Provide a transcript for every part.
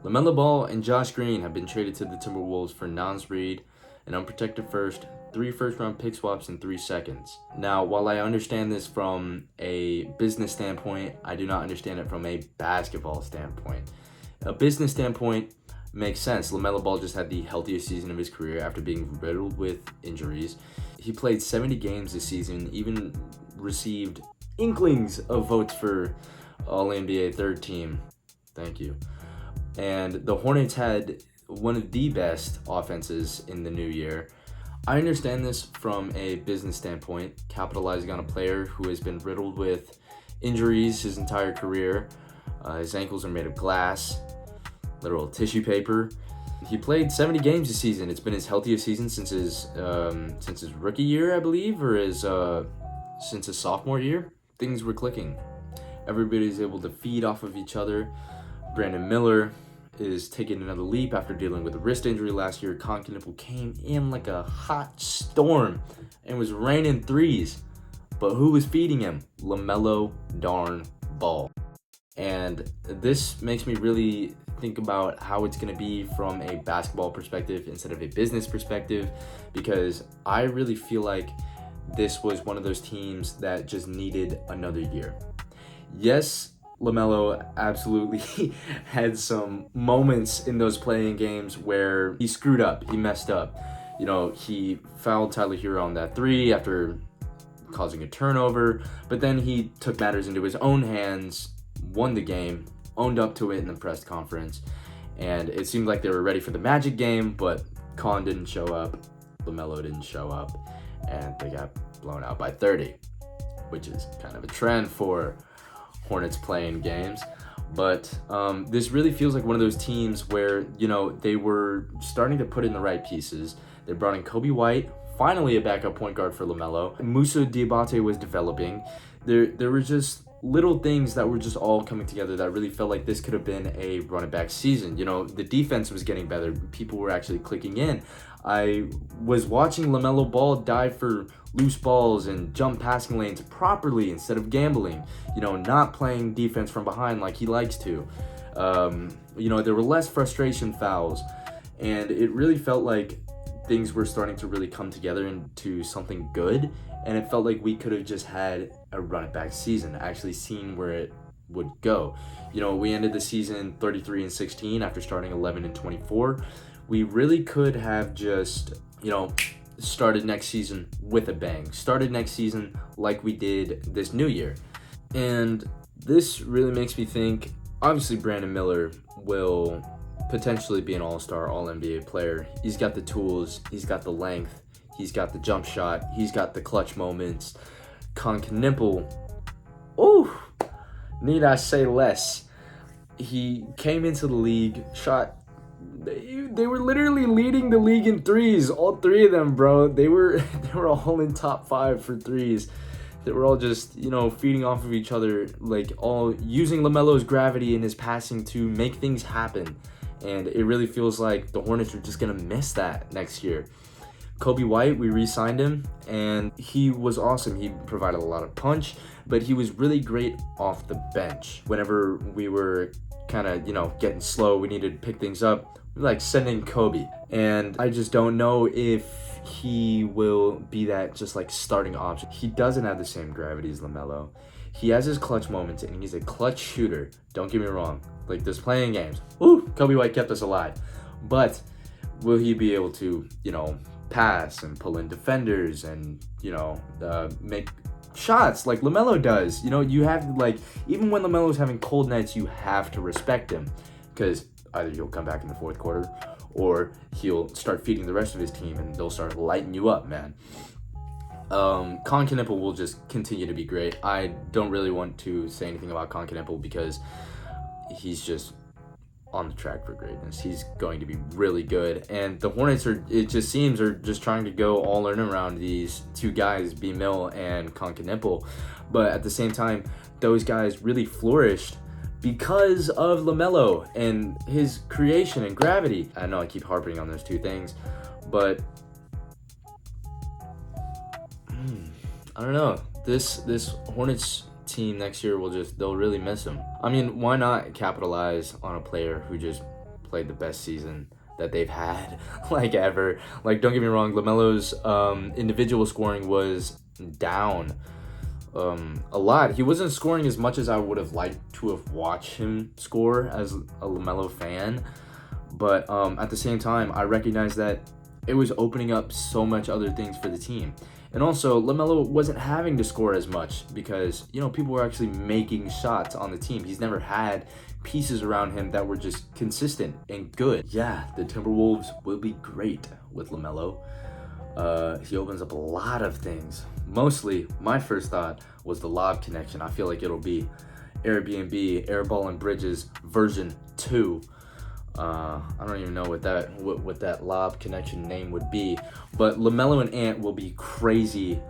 LaMelo Ball and Josh Green have been traded to the Timberwolves for Nans Reed, an unprotected first, 3 first-round pick swaps, and 3 seconds. Now, while I understand this from a business standpoint, I do not understand it from a basketball standpoint. A business standpoint makes sense. LaMelo Ball just had the healthiest season of his career after being riddled with injuries. He played 70 games this season, even received inklings of votes for All-NBA third team. Thank you. And the Hornets had one of the best offenses in the new year. I understand this from a business standpoint, capitalizing on a player who has been riddled with injuries his entire career. His ankles are made of glass, literal tissue paper. He played 70 games this season. It's been his healthiest season since his rookie year, I believe, or since his sophomore year. Things were clicking. Everybody's able to feed off of each other. Brandon Miller is taking another leap after dealing with a wrist injury last year. Nipple came in like a hot storm and was raining threes. But who was feeding him? LaMelo darn Ball. And this makes me really think about how it's going to be from a basketball perspective instead of a business perspective, because I really feel like this was one of those teams that just needed another year. Yes, LaMelo absolutely had some moments in those playing games where he screwed up, he messed up. You know, he fouled Tyler Hero on that 3 after causing a turnover, but then he took matters into his own hands, won the game, owned up to it in the press conference, and it seemed like they were ready for the Magic game, but Khan didn't show up, LaMelo didn't show up, and they got blown out by 30, which is kind of a trend for Hornets playing games. But this really feels like one of those teams where, you know, they were starting to put in the right pieces. They brought in Kobe White, finally a backup point guard for LaMelo. Musa Diabate was developing. There were just little things that were just all coming together that really felt like this could have been a running back season. You know, the defense was getting better. People were actually clicking in. I was watching LaMelo Ball dive for loose balls and jump passing lanes properly instead of gambling, you know, not playing defense from behind like he likes to. You know, there were less frustration fouls, and it really felt like things were starting to really come together into something good, and it felt like we could have just had a running back season, actually seen where it would go. You know, we ended the season 33-16 after starting 11-24. We really could have just, you know, started next season with a bang. Started next season like we did this new year. And this really makes me think, obviously Brandon Miller will potentially be an all-star, all-NBA player. He's got the tools, he's got the length, he's got the jump shot, he's got the clutch moments. Nipple, oh, need I say less? He came into the league, shot. They were literally leading the league in threes, all 3 of them, bro. They were all in top 5 for threes. They were all just, you know, feeding off of each other, like all using LaMelo's gravity and his passing to make things happen. And it really feels like the Hornets are just gonna miss that next year. Kobe White, we re-signed him, and he was awesome. He provided a lot of punch, but he was really great off the bench. Whenever we were kind of, you know, getting slow, we needed to pick things up, we like sending Kobe. And I just don't know if he will be that just like starting option. He doesn't have the same gravity as LaMelo. He has his clutch moments, and he's a clutch shooter. Don't get me wrong. Like, this playing games, Kobe White kept us alive. But will he be able to, you know, pass and pull in defenders and, you know, make shots like LaMelo does? You know, you have to, like, even when LaMelo's having cold nights, you have to respect him, because either he'll come back in the fourth quarter or he'll start feeding the rest of his team and they'll start lighting you up, man. Nipple will just continue to be great. I don't really want to say anything about Nipple because he's just on the track for greatness. He's going to be really good, and the Hornets are just trying to go all in around these 2 guys, B Mill and Nipple, but at the same time, those guys really flourished because of LaMelo and his creation and gravity. I know I keep harping on those 2 things, but I don't know. This Hornets team next year they'll really miss him. I mean, why not capitalize on a player who just played the best season that they've had, like, ever. Like, don't get me wrong, LaMelo's individual scoring was down a lot. He wasn't scoring as much as I would have liked to have watched him score as a LaMelo fan. But at the same time, I recognize that it was opening up so much other things for the team. And also, LaMelo wasn't having to score as much because, people were actually making shots on the team. He's never had pieces around him that were just consistent and good. Yeah, the Timberwolves will be great with LaMelo. He opens up a lot of things. Mostly, my first thought was the lob connection. I feel like it'll be Airbnb, Airball and Bridges version 2. I don't even know what that lob connection name would be, but LaMelo and Ant will be crazy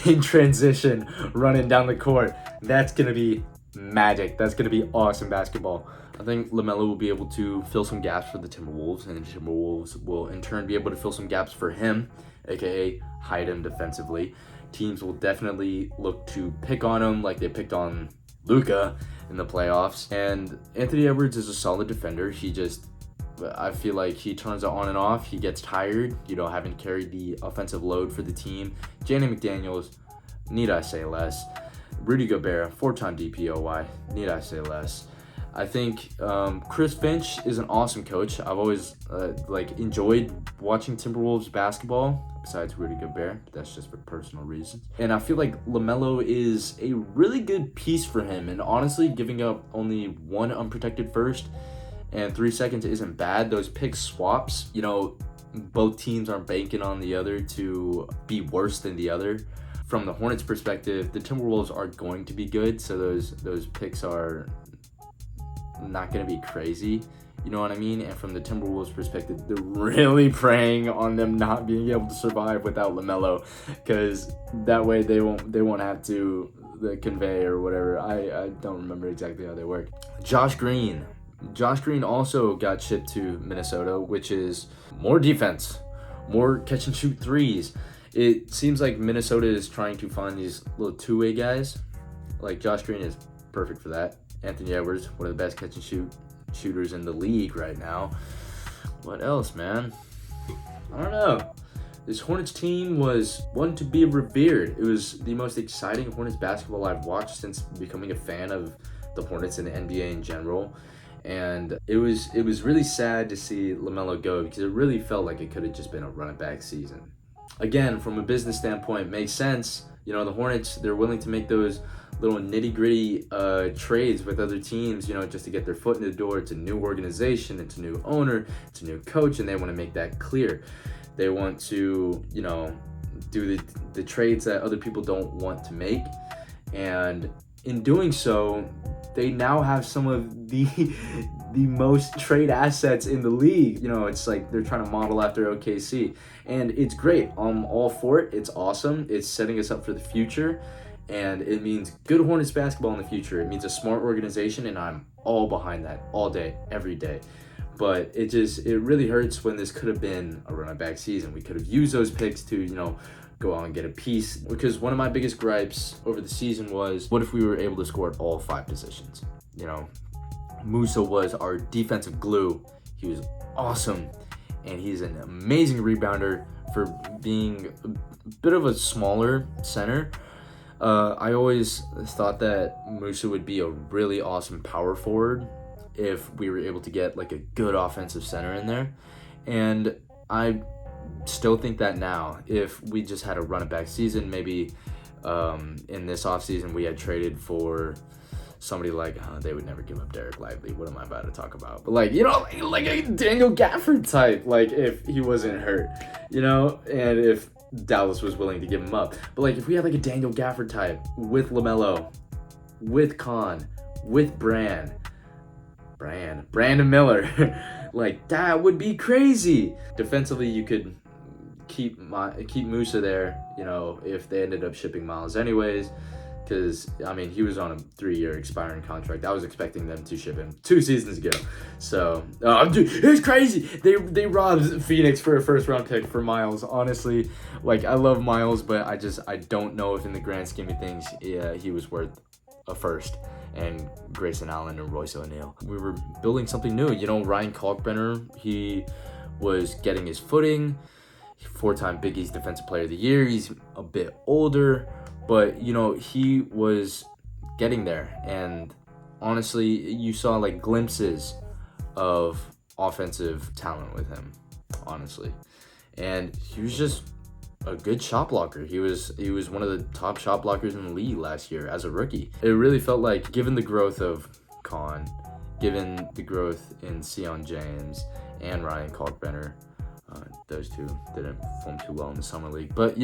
in transition running down the court. That's gonna be magic. That's gonna be awesome basketball. I think LaMelo will be able to fill some gaps for the Timberwolves, and the Timberwolves will in turn be able to fill some gaps for him, aka hide him defensively. Teams will definitely look to pick on him like they picked on Luka in the playoffs. And Anthony Edwards is a solid defender. I feel like he turns it on and off. He gets tired, having carried the offensive load for the team. Jaden McDaniels, need I say less. Rudy Gobert, 4-time DPOY, need I say less. I think Chris Finch is an awesome coach. I've always enjoyed watching Timberwolves basketball, besides Rudy Gobert, but that's just for personal reasons. And I feel like LaMelo is a really good piece for him. And honestly, giving up only one unprotected first and 3 seconds isn't bad. Those pick swaps, both teams aren't banking on the other to be worse than the other. From the Hornets' perspective, the Timberwolves are going to be good, so those picks are not going to be crazy. You know what I mean? And from the Timberwolves' perspective, they're really preying on them not being able to survive without LaMelo, because that way they won't have to convey or whatever. I don't remember exactly how they work. Josh Green also got shipped to Minnesota, which is more defense, more catch and shoot threes. It seems like Minnesota is trying to find these little two-way guys. Like Josh Green is perfect for that. Anthony Edwards, one of the best catch and shoot shooters in the league right now. What else, man? I don't know. This Hornets team was one to be revered. It was the most exciting Hornets basketball I've watched since becoming a fan of the Hornets and the NBA in general. And it was really sad to see LaMelo go, because it really felt like it could have just been a run-it-back season. Again, from a business standpoint, it makes sense. The Hornets, they're willing to make those little nitty-gritty trades with other teams, just to get their foot in the door. It's a new organization, it's a new owner, it's a new coach, and they want to make that clear. They want to, do the trades that other people don't want to make. And in doing so, they now have some of the most trade assets in the league. It's like they're trying to model after OKC. And it's great. I'm all for it. It's awesome. It's setting us up for the future. And it means good Hornets basketball in the future. It means a smart organization, and I'm all behind that all day, every day. But it really hurts when this could have been a run-it-back season. We could have used those picks to, go out and get a piece. Because one of my biggest gripes over the season was, what if we were able to score at all 5 positions? Musa was our defensive glue. He was awesome, and he's an amazing rebounder for being a bit of a smaller center. I always thought that Musa would be a really awesome power forward if we were able to get like a good offensive center in there. And I still think that now, if we just had a run-it-back season, maybe in this offseason we had traded for somebody like, they would never give up Derek Lively. What am I about to talk about? But like a Daniel Gafford type, like if he wasn't hurt, and if Dallas was willing to give him up. But like if we had like a Daniel Gafford type with LaMelo, with Khan, with Brandon Miller, like that would be crazy. Defensively, you could keep Musa there, if they ended up shipping Miles anyways. Because, he was on a 3-year expiring contract. I was expecting them to ship him 2 seasons ago. So, dude, it's crazy. They robbed Phoenix for a first-round pick for Miles. Honestly, I love Miles, but I don't know if in the grand scheme of things, he was worth a first and Grayson Allen and Royce O'Neal. We were building something new. Ryan Kalkbrenner, he was getting his footing. 4-time Big East Defensive Player of the Year. He's a bit older, but he was getting there. And honestly, you saw like glimpses of offensive talent with him, honestly. And he was just a good shot blocker. He was one of the top shot blockers in the league last year as a rookie. It really felt like, given the growth of Khan, given the growth in Sion James and Ryan Kalkbrenner, those two didn't perform too well in the summer league, but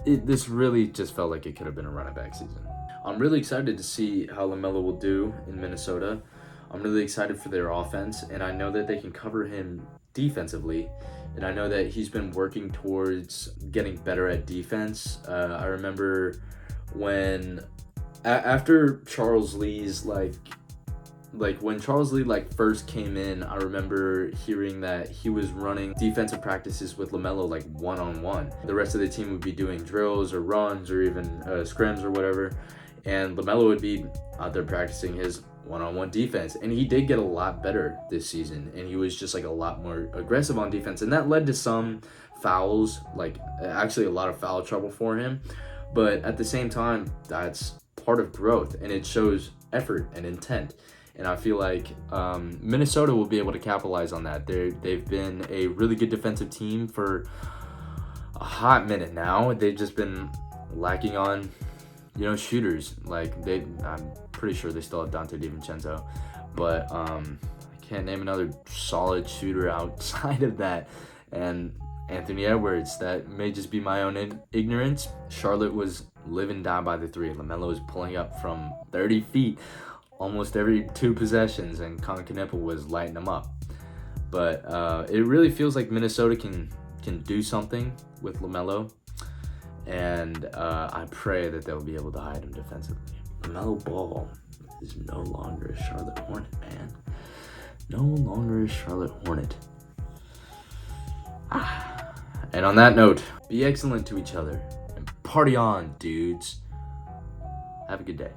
this really just felt like it could have been a running back season. I'm really excited to see how LaMelo will do in Minnesota. I'm really excited for their offense, and I know that they can cover him defensively, and I know that he's been working towards getting better at defense. I remember when after Charles Lee's when Charles Lee first came in, I remember hearing that he was running defensive practices with LaMelo one-on-one. The rest of the team would be doing drills or runs or even scrims or whatever, and LaMelo would be out there practicing his one-on-one defense. And he did get a lot better this season, and he was just a lot more aggressive on defense, and that led to some fouls, actually a lot of foul trouble for him. But at the same time, that's part of growth, and it shows effort and intent. And I feel like Minnesota will be able to capitalize on that. They've been a really good defensive team for a hot minute now. They've just been lacking on, shooters. I'm pretty sure they still have Dante DiVincenzo, but I can't name another solid shooter outside of that. And Anthony Edwards, that may just be my own ignorance. Charlotte was live and die by the three. LaMelo was pulling up from 30 feet almost every 2 possessions, and Colin Knippel was lighting them up. But it really feels like Minnesota can do something with LaMelo, and I pray that they'll be able to hide him defensively. LaMelo Ball is no longer a Charlotte Hornet, man. No longer a Charlotte Hornet. And on that note, be excellent to each other and party on, dudes. Have a good day.